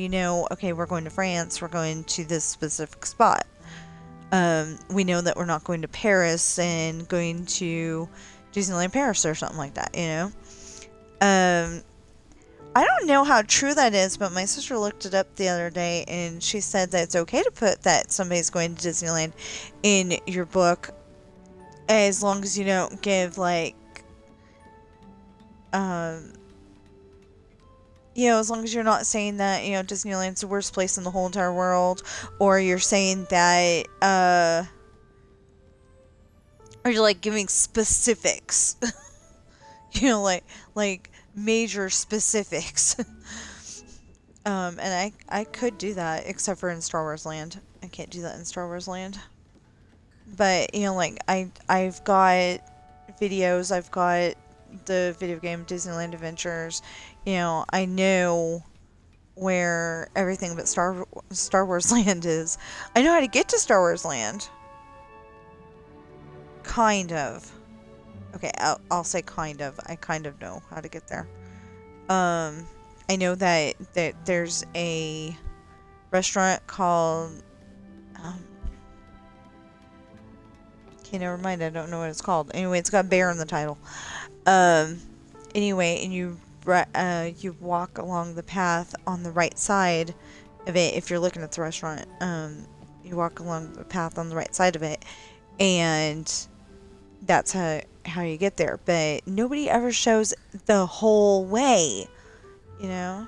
[SPEAKER 1] okay, we're going to France, we're going to this specific spot. We know that we're not going to Paris and going to Disneyland Paris or something like that, I don't know how true that is, but my sister looked it up the other day, and she said that it's okay to put that somebody's going to Disneyland in your book, as long as you don't give, as long as you're not saying that, Disneyland's the worst place in the whole entire world, or you're saying that, or you're, giving specifics, like major specifics. And I could do that, except for in Star Wars Land. I can't do that in Star Wars Land. But, I've got videos, I've got the video game Disneyland Adventures. I know where everything but Star Wars Land is. I know how to get to Star Wars Land. Kind of. Okay, I'll say kind of. I kind of know how to get there. I know that there's a restaurant called... okay, never mind. I don't know what it's called. Anyway, it's got bear in the title. Anyway, and you walk along the path on the right side of it. If you're looking at the restaurant, you walk along the path on the right side of it, and that's how you get there. But nobody ever shows the whole way, you know.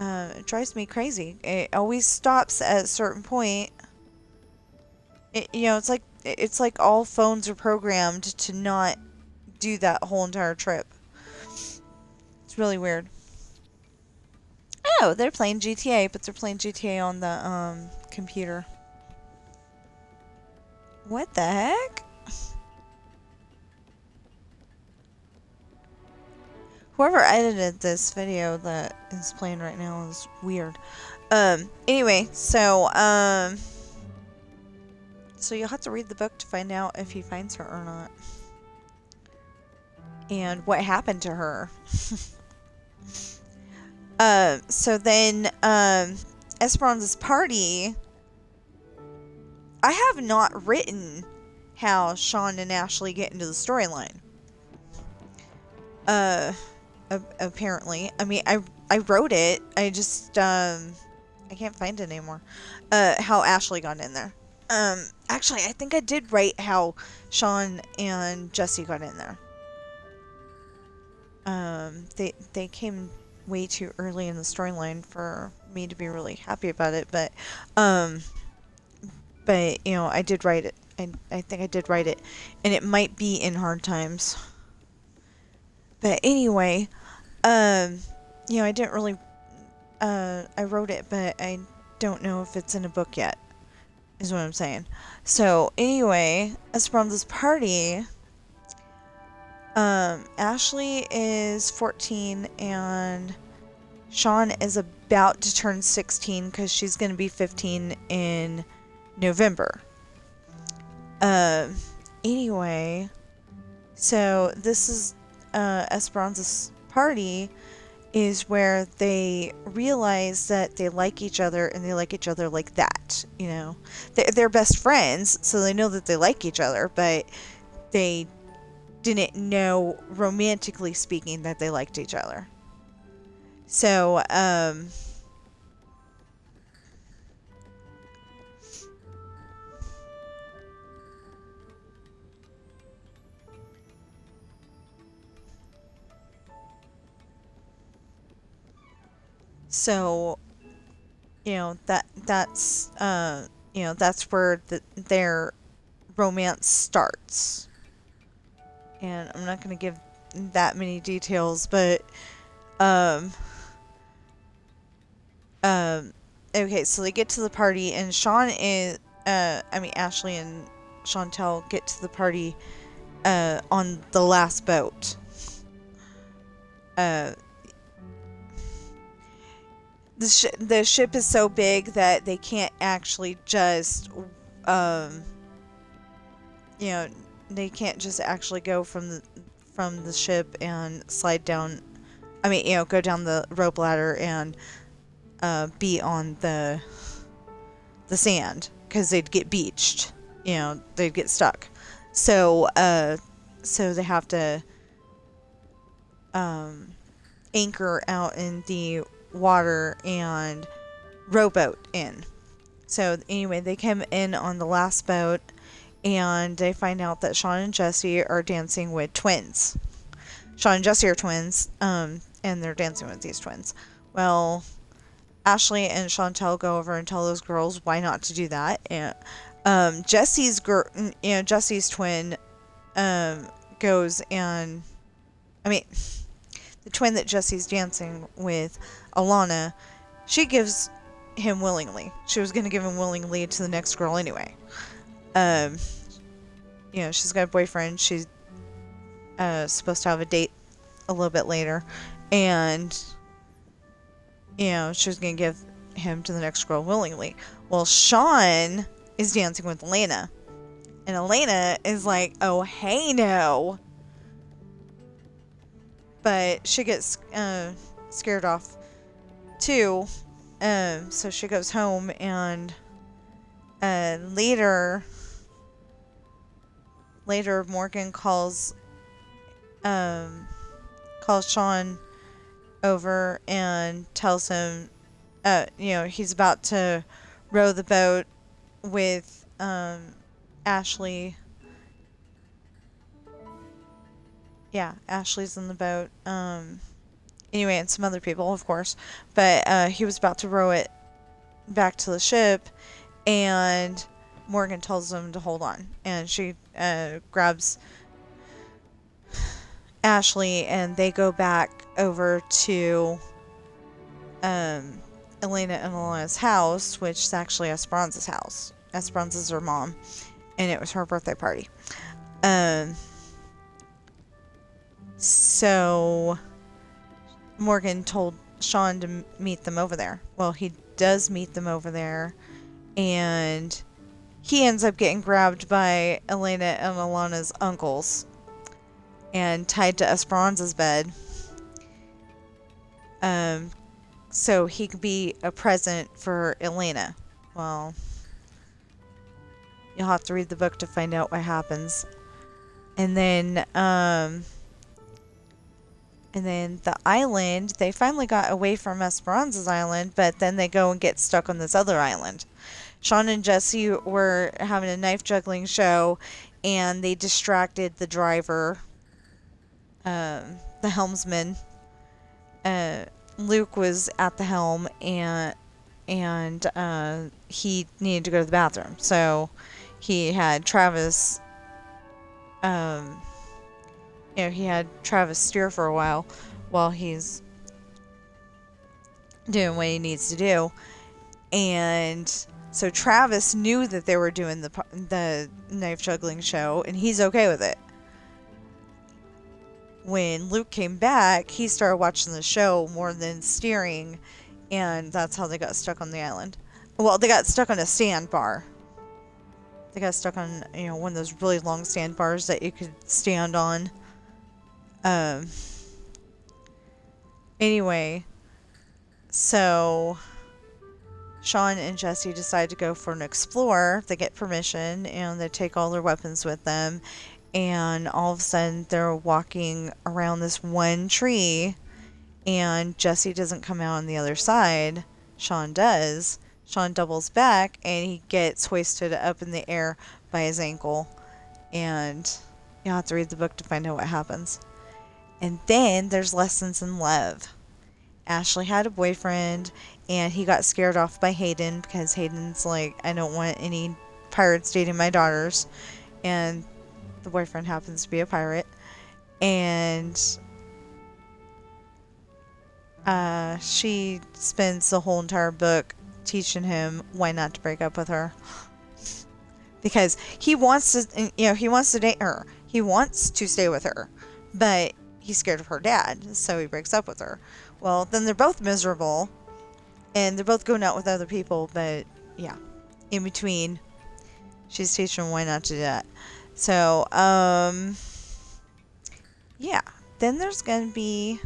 [SPEAKER 1] It drives me crazy. It always stops at a certain point. It's like all phones are programmed to not do that whole entire trip. It's really weird. Oh, they're playing GTA, but they're playing GTA on the computer. What the heck? Whoever edited this video that is playing right now is weird. Anyway, so you'll have to read the book to find out if he finds her or not. And what happened to her. So then, Esperanza's party, I have not written how Sean and Ashley get into the storyline. Apparently. I mean, I wrote it. I just, I can't find it anymore. How Ashley got in there. Actually, I think I did write how Sean and Jesse got in there. They came way too early in the storyline for me to be really happy about it, but you know, I did write it. I think I did write it, and it might be in Hard Times. But anyway, you know, I didn't really, I wrote it, but I don't know if it's in a book yet, is what I'm saying. So anyway, Esperanza's party, Ashley is 14 and Sean is about to turn 16 because she's going to be 15 in November. Anyway, so this is Esperanza's party is where they realize that they like each other and they like each other like that, you know. They're best friends, so they know that they like each other, but they didn't know, romantically speaking, that they liked each other. So, you know, that's you know, that's where their romance starts. And I'm not going to give that many details, but okay, so they get to the party and Sean is Ashley and Chantel get to the party on the last boat. The ship is so big that they can't actually just you know, they can't just actually go from the ship and slide down, I mean, you know, go down the rope ladder and be on the sand, because they'd get beached, you know, they'd get stuck. So they have to anchor out in the water and rowboat in. So anyway, they come in on the last boat and they find out that Sean and Jesse are dancing with twins. Sean and Jesse are twins, and they're dancing with these twins. Well, Ashley and Chantel go over and tell those girls why not to do that. And Jesse's twin goes and, I mean, the twin that Jesse's dancing with, Alana, she gives him willingly. She was going to give him willingly to the next girl anyway. You know, she's got a boyfriend. She's supposed to have a date a little bit later, and you know, she was going to give him to the next girl willingly. Well, Sean is dancing with Elena, and Elena is like, oh, hey, no. But she gets scared off too, so she goes home, and later Morgan calls Sean over and tells him he's about to row the boat with Ashley. Yeah, Ashley's in the boat. Anyway, and some other people, of course. But he was about to row it back to the ship, and Morgan tells him to hold on. And she grabs Ashley, and they go back over to Elena and Elena's house, which is actually Esperanza's house. Esperanza's her mom, and it was her birthday party. So Morgan told Sean to meet them over there. Well, he does meet them over there, and he ends up getting grabbed by Elena and Alana's uncles and tied to Esperanza's bed. So he could be a present for Elena. Well, you'll have to read the book to find out what happens. And then the island, they finally got away from Esperanza's island, but then they go and get stuck on this other island. Sean and Jesse were having a knife juggling show, and they distracted the driver, the helmsman. Luke was at the helm, and he needed to go to the bathroom. So he had Travis, he had Travis steer for a while he's doing what he needs to do. And so Travis knew that they were doing the knife juggling show, and he's okay with it. When Luke came back, he started watching the show more than steering, and that's how they got stuck on the island. Well, they got stuck on a sandbar. They got stuck on, one of those really long sandbars that you could stand on. Anyway, so Sean and Jesse decide to go for an explore. They get permission, and they take all their weapons with them. And all of a sudden, they're walking around this one tree, and Jesse doesn't come out on the other side. Sean does. Sean doubles back, and he gets hoisted up in the air by his ankle. And you'll have to read the book to find out what happens. And then there's lessons in love. Ashley had a boyfriend, and he got scared off by Hayden, because Hayden's like, I don't want any pirates dating my daughters. And the boyfriend happens to be a pirate. And she spends the whole entire book teaching him why not to break up with her. Because he wants to, he wants to date her. He wants to stay with her. But he's scared of her dad, so he breaks up with her. Well, then they're both miserable, and they're both going out with other people, but yeah, in between, she's teaching him why not to do that. So, yeah, then there's going to be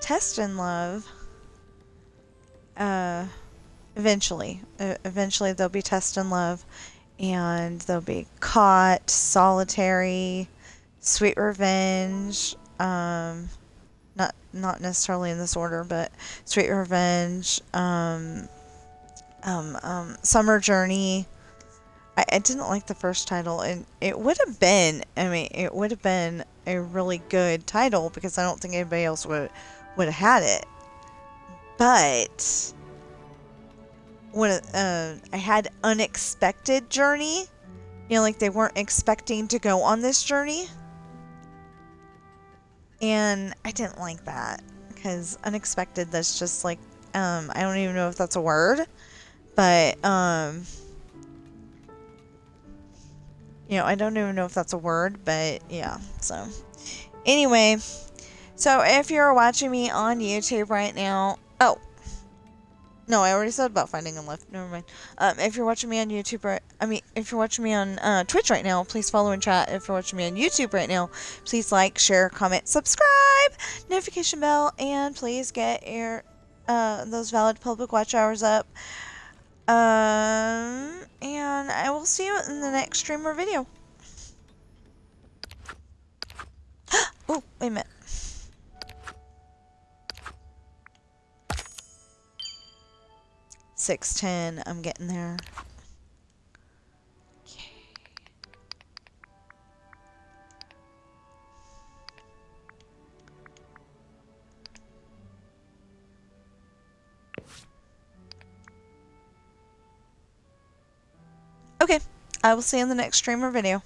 [SPEAKER 1] Test in Love, eventually. Eventually there'll be Test in Love, and there'll be Caught, Solitary, Sweet Revenge, not necessarily in this order, but Sweet Revenge, Summer Journey. I didn't like the first title, and it would have been a really good title, because I don't think anybody else would have had it. But when I had Unexpected Journey, like they weren't expecting to go on this journey. And I didn't like that, because unexpected, that's just like, I don't even know if that's a word, but, I don't even know if that's a word, but yeah, so, anyway, so if you're watching me on YouTube right now, no, I already said about Finding and Left. Never mind. If you're watching me on YouTube, if you're watching me on Twitch right now, please follow and chat. If you're watching me on YouTube right now, please like, share, comment, subscribe, notification bell, and please get your those valid public watch hours up. And I will see you in the next stream or video. Oh, wait a minute. 6:10. I'm getting there. Okay, I will see you in the next stream or video.